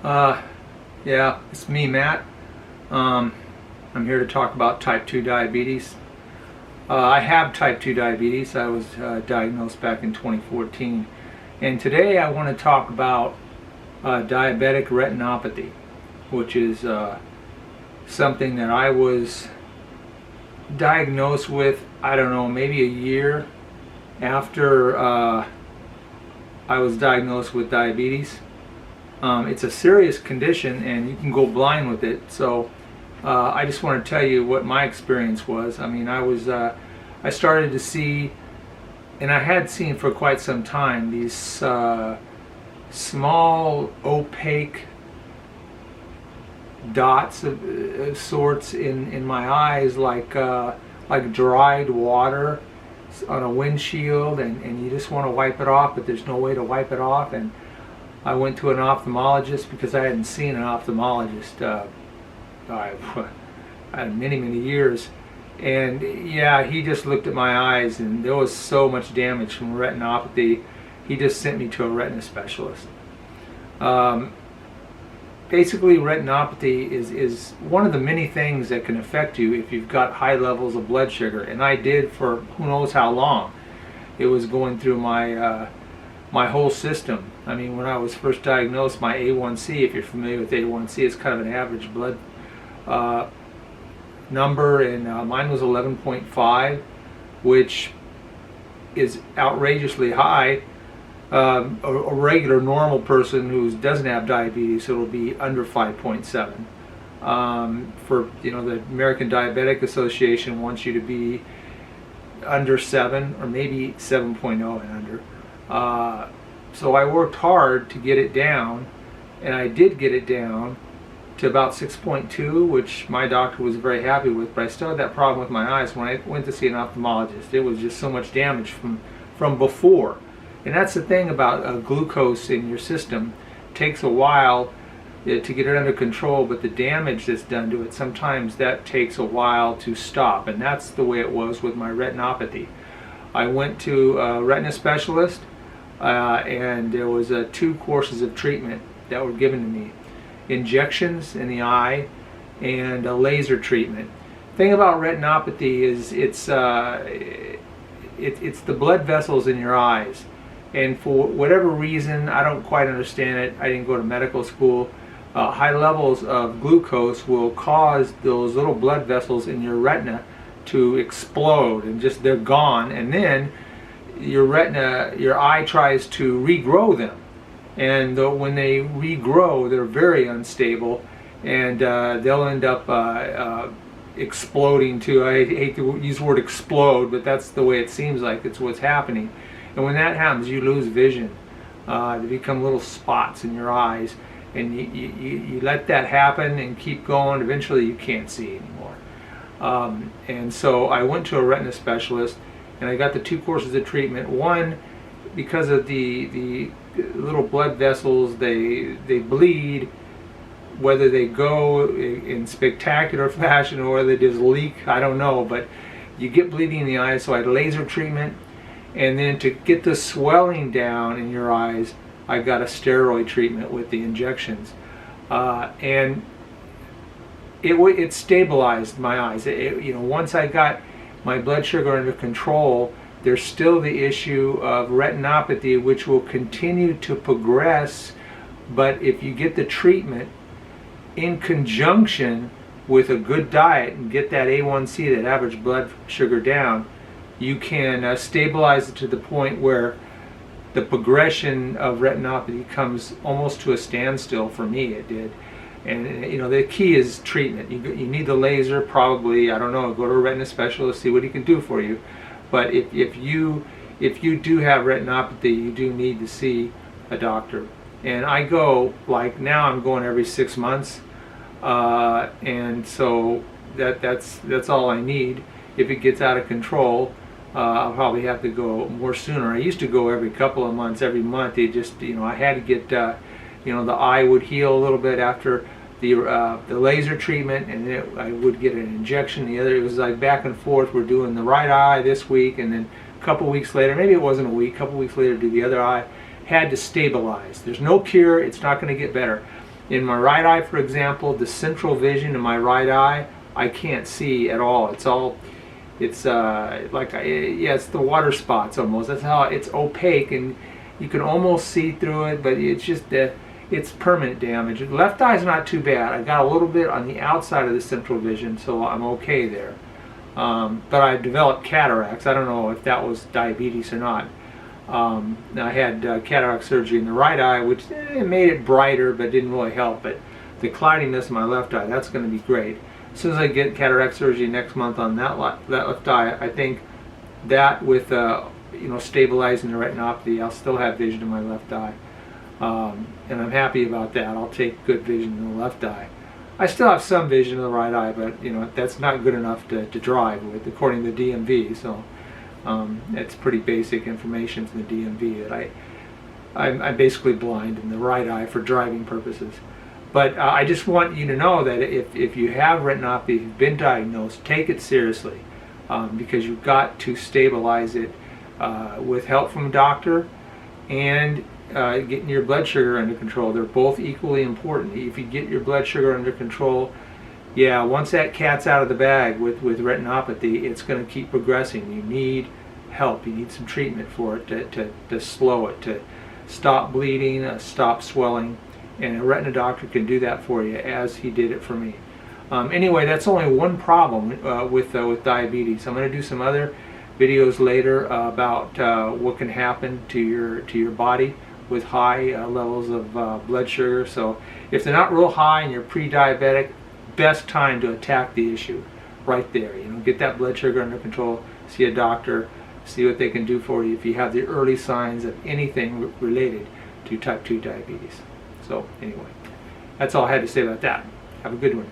Uh, yeah, it's me, Matt. Um, I'm here to talk about type 2 diabetes. I have type 2 diabetes. I was diagnosed back in 2014. And today I want to talk about diabetic retinopathy, which is something that I was diagnosed with, I don't know, maybe a year after I was diagnosed with diabetes. It's a serious condition and you can go blind with it. So I just want to tell you what my experience was. I mean, I started to see, and I had seen for quite some time, these small opaque dots of sorts in my eyes, like dried water on a windshield, and you just want to wipe it off, but there's no way to wipe it off. And I went to an ophthalmologist because I hadn't seen an ophthalmologist many years, and yeah, he just looked at my eyes and there was so much damage from retinopathy. He just sent me to a retina specialist. Basically, retinopathy is one of the many things that can affect you if you've got high levels of blood sugar, and I did for who knows how long. It was going through my whole system. I mean, when I was first diagnosed, my A1C, if you're familiar with A1C, it's kind of an average blood number, and mine was 11.5, which is outrageously high. A regular normal person who doesn't have diabetes, it'll be under 5.7. For the American Diabetic Association wants you to be under 7 or maybe 7.0 and under. So I worked hard to get it down, and I did get it down to about 6.2, which my doctor was very happy with, but I still had that problem with my eyes. When I went to see an ophthalmologist, it was just so much damage from before. And that's the thing about glucose in your system. It takes a while to get it under control, but the damage that's done to it, sometimes that takes a while to stop, and that's the way it was with my retinopathy. I went to a retina specialist, and there was 2 courses of treatment that were given to me: injections in the eye and a laser treatment. The thing about retinopathy is it's the blood vessels in your eyes, and for whatever reason, I don't quite understand it, I didn't go to medical school, high levels of glucose will cause those little blood vessels in your retina to explode, and just they're gone, and then your eye tries to regrow them, and when they regrow, they're very unstable, and they'll end up exploding too. I hate to use the word explode, but that's the way it seems like it's what's happening. And when that happens, you lose vision. They become little spots in your eyes, and you let that happen and keep going. Eventually, you can't see anymore. And so I went to a retina specialist, and I got the 2 courses of treatment. One, because of the little blood vessels, they bleed. Whether they go in spectacular fashion or whether they just leak, I don't know, but you get bleeding in the eyes. So I had laser treatment, and then to get the swelling down in your eyes, I got a steroid treatment with the injections, and it stabilized my eyes. Once I got my blood sugar under control, there's still the issue of retinopathy, which will continue to progress. But if you get the treatment in conjunction with a good diet and get that A1C, that average blood sugar, down, you can stabilize it to the point where the progression of retinopathy comes almost to a standstill. For me, it did. And the key is treatment. You need the laser, probably, I don't know, go to a retina specialist, see what he can do for you. But if you do have retinopathy, you do need to see a doctor. And I go, like now I'm going every 6 months, and so that's all I need. If it gets out of control, I'll probably have to go more sooner. I used to go every couple of months, every month. It just, I had to get, the eye would heal a little bit after the laser treatment, and then I would get an injection. The other, it was like back and forth. We're doing the right eye this week, and then a couple weeks later, maybe it wasn't a week, a couple weeks later, do the other eye. Had to stabilize. There's no cure. It's not going to get better. In my right eye, for example, the central vision in my right eye, I can't see at all. It's it's the water spots almost. That's how it's opaque, and you can almost see through it, but it's just it's permanent damage. The left eye's not too bad. I got a little bit on the outside of the central vision, so I'm okay there. But I developed cataracts. I don't know if that was diabetes or not. I had cataract surgery in the right eye, which made it brighter, but didn't really help. But the cloudiness in my left eye, that's going to be great. As soon as I get cataract surgery next month on that left eye, I think that with stabilizing the retinopathy, I'll still have vision in my left eye, and I'm happy about that. I'll take good vision in the left eye. I still have some vision in the right eye, but that's not good enough to drive with, according to the DMV. So it's pretty basic information from the DMV that I'm basically blind in the right eye for driving purposes. But I just want you to know that if you have retinopathy, if you've been diagnosed, take it seriously, because you've got to stabilize it with help from a doctor and getting your blood sugar under control. They're both equally important. If you get your blood sugar under control, yeah, once that cat's out of the bag with retinopathy, it's going to keep progressing. You need help. You need some treatment for it to slow it, to stop bleeding, stop swelling. And a retina doctor can do that for you, as he did it for me. Anyway, that's only one problem with diabetes. I'm going to do some other videos later about what can happen to your body with high levels of blood sugar. So if they're not real high and you're pre-diabetic, best time to attack the issue right there. Get that blood sugar under control, see a doctor, see what they can do for you if you have the early signs of anything related to type 2 diabetes. So anyway, that's all I had to say about that. Have a good one.